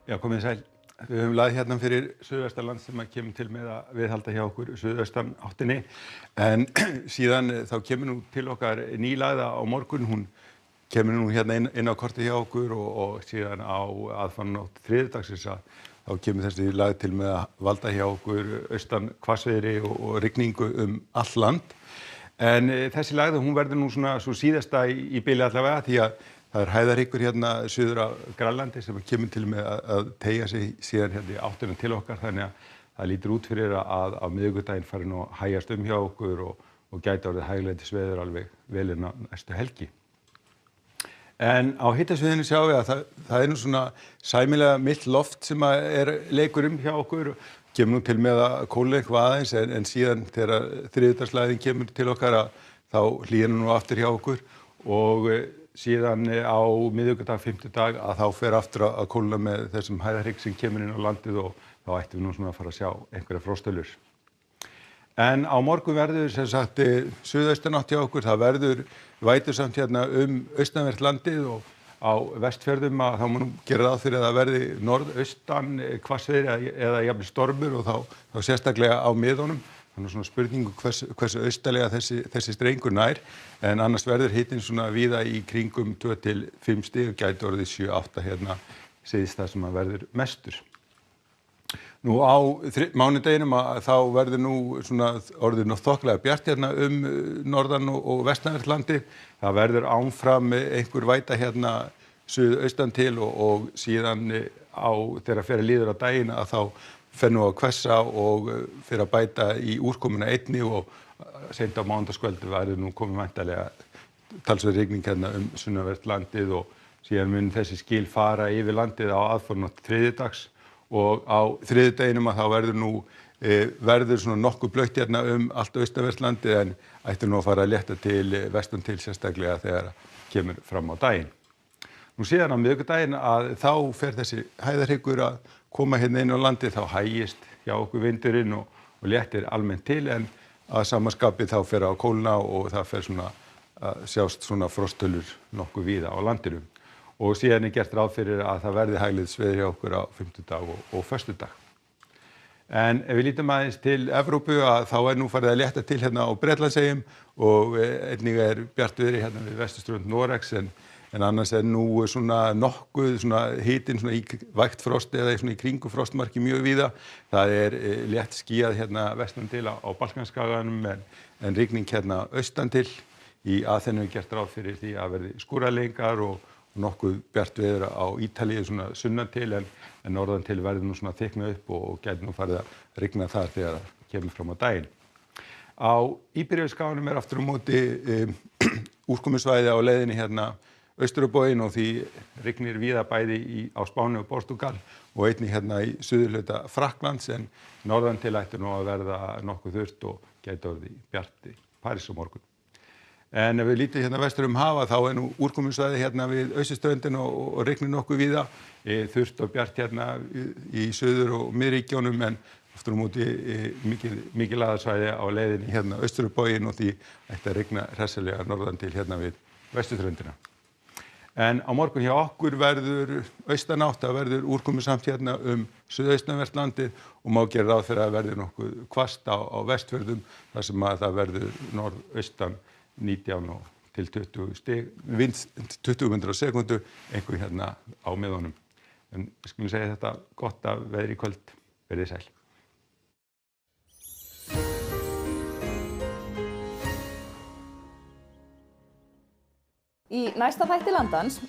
Já, komið sæl. Við höfum lagið hérna fyrir suðvestanland sem kemur til með að viðhalda hjá okkur suðvestan áttinni. En síðan þá kemur nú til okkar ný lagða á morgun. Hún kemur nú hérna inn á kortið hjá okkur og síðan á aðfaranótt þriðjudagsins þá kemur þessi lagð til með að valda hjá okkur austan hvassviðri og rigningu allt land. En þessi lagða hún verður nú svona svo síðasta í bili allavega því að það hæðarhryggur hérna suður á Grænlandi sem kemur til með að teygja sig síðan hérna í áttina til okkar þannig að það lítur út fyrir að á miðvikudaginn fari nú að hægjast hjá okkur og gæti orðið hæglætisveður alveg vel inn á næstu helgi. En á hittasviðinu sjáum við að það er nú svona sæmilega milt loft sem leikur hjá okkur kemur nú til með að kólna eitthvað aðeins en síðan þegar þriðjudagslægðin kemur til okkar þá hlýnar nú aftur hjá okkur og síðan á miðvikudag, fimmtudag að þá fer aftur að kólna með þessum hæðarhrygg sem kemur inn á landið og þá ættum við nú svona að fara að sjá einhverja frostölur. En á morgun verður sem sagt suðaustanátt hjá okkur, það verður vætusamt hérna austanvert landið og á Vestfjörðum að þá má nú gera ráð fyrir að það verði norðaustan hvassviðri eða jafnvel stormur og þá sérstaklega á miðunum. Þannig svona spurningu hversu austalega þessi strengur nær, en annars verður hitinn svona víða í kringum 2 til 5 stig og gæti orðið 7-8 hérna síðst það sem að verður mestur. Nú á mánudeginum þá verður nú svona orðið þokkalega bjart hérna norðan og vestanvert landið. Það verður áfram einhver væta hérna suðaustan til og síðan þegar fer líður á daginn að þá fer nú að hvessa og fer að bæta í úrkomuna einni og seint á mánudagskvöldi verður nú komið væntanlega talsverð rigning hérna sunnanvert landið og síðan mun þessi skil fara yfir landið á aðfaranótt þriðjudags og á þriðjudeginum að þá verður svona nokkuð blautt hérna allt austanvert landið en ætti nú að fara að létta til vestan til sérstaklega þegar kemur fram á daginn. Nú síðan á miðvikudaginn að þá fer þessi hæðarhryggur að koma hérna inn á landið þá hægist hjá okkur vindurinn og léttir almennt til en að sama skapi þá fer að kólna og það fer svona að sjást svona frostölur nokkuð víða á landinu. Og síðan gert ráð fyrir að það verði hæglætisveður hjá okkur á fimmtudag og föstudag. En ef við lítum aðeins til Evrópu að þá nú farið að létta til hérna á Bretlandseyjum og einnig bjartviðri hérna við vesturströnd Noregs en annars nú svona nokkuð svona hitinn svona í vægt frost eða svona í kringum frostmarki mjög víða. Það létt skýjað hérna vestan til á Balkanskaganum en rigning hérna austan til. Í Aþenu gert ráð fyrir því að verði skúraleiningar og nokkuð bjart veður á Ítalíu svona sunnan til en norðan til verður nú svona þykkna upp og gæti nú farið að rigna þar þegar það kemur fram á daginn. Á Íberíuskaganum aftur á móti úrkomusvæði á leiðinni hérna austur á bóginn og því rignir víða bæði á Spáni og Portúgal og einnig hérna í suðurhluta Frakklands en norðan til ætti nú að verða nokkuð þurrt og gæti orðið bjart í París á morgun. En ef við lítum hérna vestur hafa þá nú úrkomusvæði hérna við austurströndina og rignir nokkuð víða, þurrt og bjart hérna í suður og miðríkjunum en aftur á móti mikil aðsvæði á leiðinni hérna austur á bóginn og því ætti að rigna hressilega norðan til hérna við vesturströndina. En á morgun hjá okkur verður austanátt, það verður úrkomusamt hérna suðaustanvert landið og má gera ráð fyrir að verður nokkuð hvasst á Vestfjörðum þar sem að það verður norðaustan 19 til 20 stig, vind 20 metrar á sekúndu, einhver hérna á miðunum. En við skulum segja þetta gott að veðri í kvöld, verið sæl. Í næsta þætti Landans